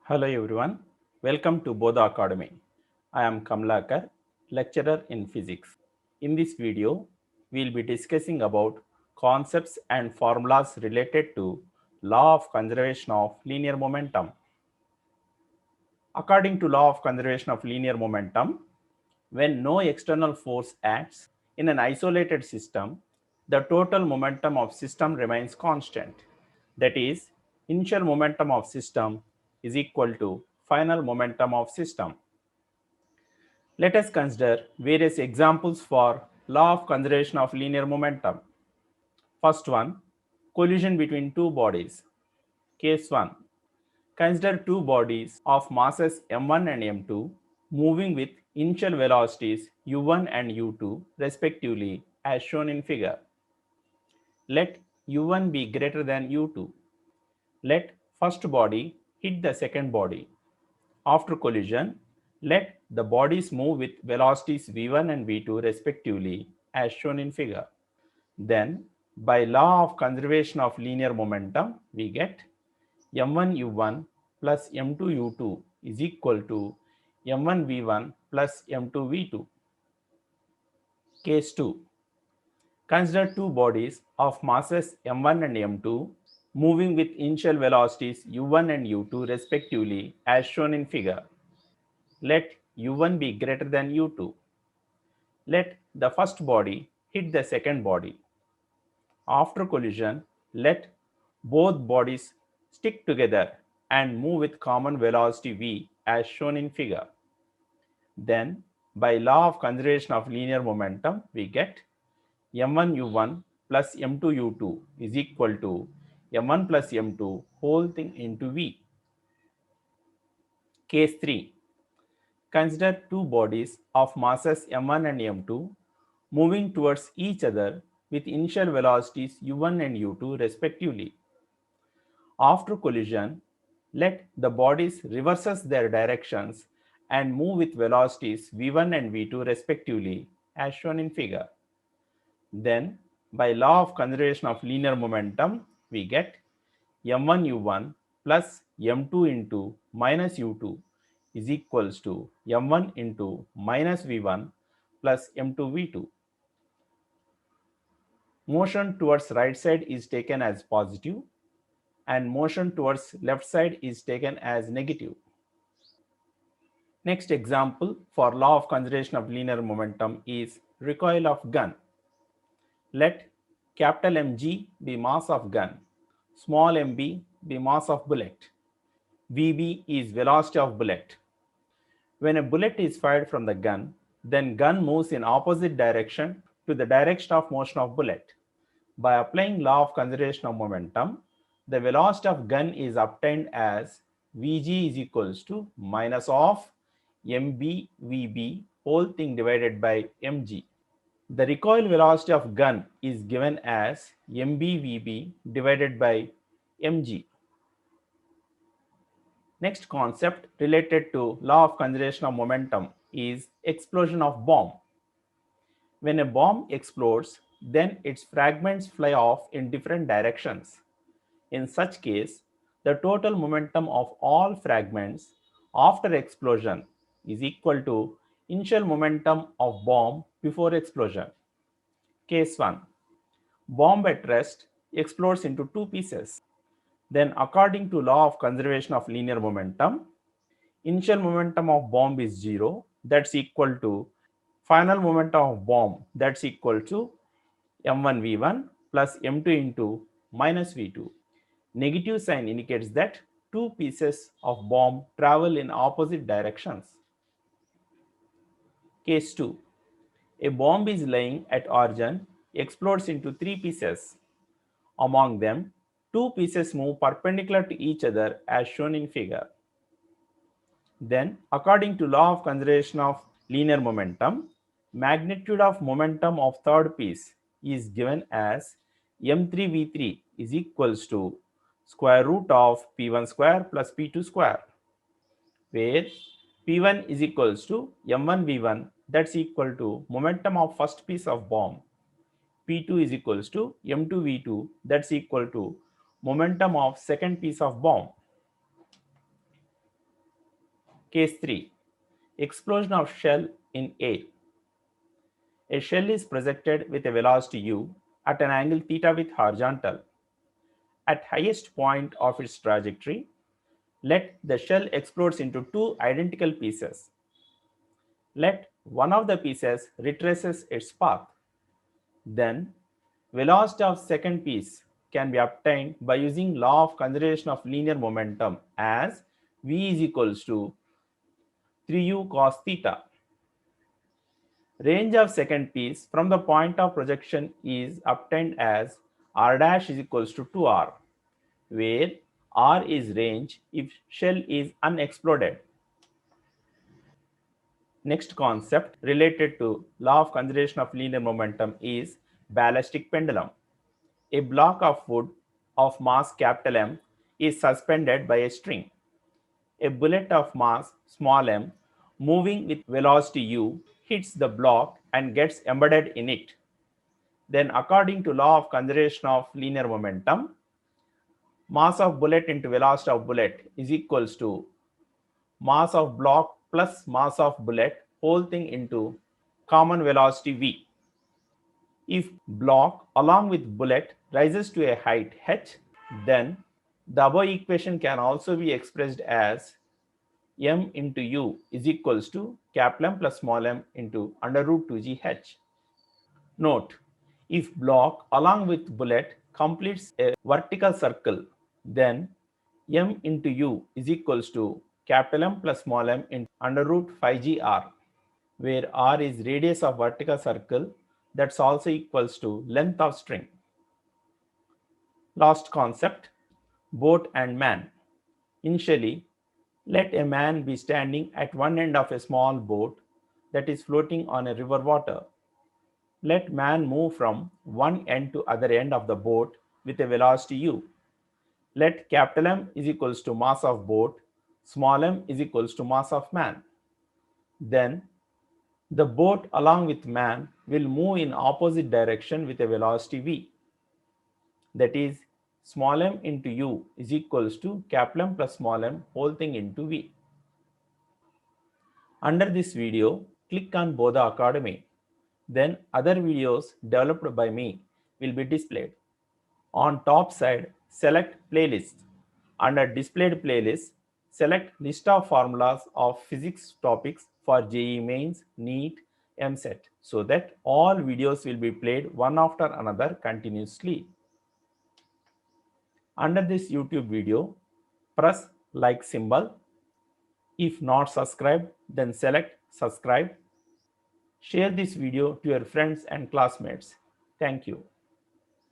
Hello everyone, welcome to Bodha Academy. I am Kamlakar, lecturer in physics. In this video, we will be discussing about concepts and formulas related to law of conservation of linear momentum. According to law of conservation of linear momentum, when no external force acts in an isolated system, the total momentum of system remains constant. That is, initial momentum of system is equal to final momentum of system. Let us consider various examples for law of conservation of linear momentum. First one, collision between two bodies. Case 1. Consider two bodies of masses m1 and m2 moving with initial velocities u1 and u2 respectively as shown in figure. Let u1 be greater than u2. Let first body hit the second body. After collision, let the bodies move with velocities v1 and v2 respectively as shown in figure. Then, by law of conservation of linear momentum, we get m1 u1 plus m2 u2 is equal to m1 v1 plus m2 v2. Case 2. Consider two bodies of masses m1 and m2 moving with initial velocities u1 and u2 respectively as shown in figure. Let u1 be greater than u2. Let the first body hit the second body. After collision, let both bodies stick together and move with common velocity v as shown in figure. Then, by law of conservation of linear momentum, we get m1 u1 plus m2 u2 is equal to m1 plus m2 whole thing into v. Case 3. Consider two bodies of masses m1 and m2 moving towards each other with initial velocities u1 and u2 respectively. After collision, let the bodies reverses their directions and move with velocities v1 and v2 respectively as shown in figure. Then, by law of conservation of linear momentum, we get m1 u1 plus m2 into minus u2 is equals to m1 into minus v1 plus m2 v2. Motion towards right side is taken as positive and motion towards left side is taken as negative. Next example for law of conservation of linear momentum is recoil of gun. Let capital Mg be mass of gun, small mb be mass of bullet, Vb is velocity of bullet. When a bullet is fired from the gun, then gun moves in opposite direction to the direction of motion of bullet. By applying law of conservation of momentum, the velocity of gun is obtained as Vg is equals to minus of mb Vb whole thing divided by mg. The recoil velocity of gun is given as mb/vb divided by mg. Next concept related to law of conservation of momentum is explosion of bomb. When a bomb explodes, then its fragments fly off in different directions. In such case, the total momentum of all fragments after explosion is equal to initial momentum of bomb before explosion. Case 1. Bomb at rest explodes into two pieces. Then according to law of conservation of linear momentum, initial momentum of bomb is 0, that's equal to final momentum of bomb, that's equal to m1 v1 plus m2 into minus v2. Negative sign indicates that two pieces of bomb travel in opposite directions. Case 2. A bomb is lying at origin, explodes into three pieces. Among them, two pieces move perpendicular to each other as shown in figure. Then, according to law of conservation of linear momentum, magnitude of momentum of third piece is given as m3v3 is equals to square root of p1 square plus p2 square, where p1 is equals to m1 v1, that's equal to momentum of first piece of bomb, p2 is equals to m2 v2, that's equal to momentum of second piece of bomb. Case 3. Explosion of shell in air. A shell is projected with a velocity u at an angle theta with horizontal. At highest point of its trajectory, let the shell explodes into two identical pieces. Let one of the pieces retraces its path. Then, velocity of second piece can be obtained by using law of conservation of linear momentum as v is equals to 3u cos theta. Range of second piece from the point of projection is obtained as r dash is equals to 2r, where r is range if shell is unexploded. Next concept related to law of conservation of linear momentum is ballistic pendulum. A block of wood of mass capital M is suspended by a string. A bullet of mass small m moving with velocity u hits the block and gets embedded in it. Then according to law of conservation of linear momentum, mass of bullet into velocity of bullet is equals to mass of block plus mass of bullet whole thing into common velocity v. If block along with bullet rises to a height h, then the above equation can also be expressed as m into u is equals to capital M plus small m into under root 2gh. Note, if block along with bullet completes a vertical circle, then m into u is equals to capital M plus small m into under root 5gr, where r is radius of vertical circle that's also equals to length of string. Last concept, boat and man. Initially, let a man be standing at one end of a small boat that is floating on a river water. Let man move from one end to other end of the boat with a velocity u. Let capital M is equals to mass of boat, small m is equals to mass of man. Then the boat along with man will move in opposite direction with a velocity v. That is, small m into u is equals to capital M plus small m whole thing into v. Under this video, click on Bodha Academy. Then other videos developed by me will be displayed. On top side, select playlist. Under displayed playlist, select list of formulas of physics topics for JEE Mains, NEET, MSET so that all videos will be played one after another continuously. Under this YouTube video, press like symbol. If not subscribed, then select subscribe. Share this video to your friends and classmates. Thank you.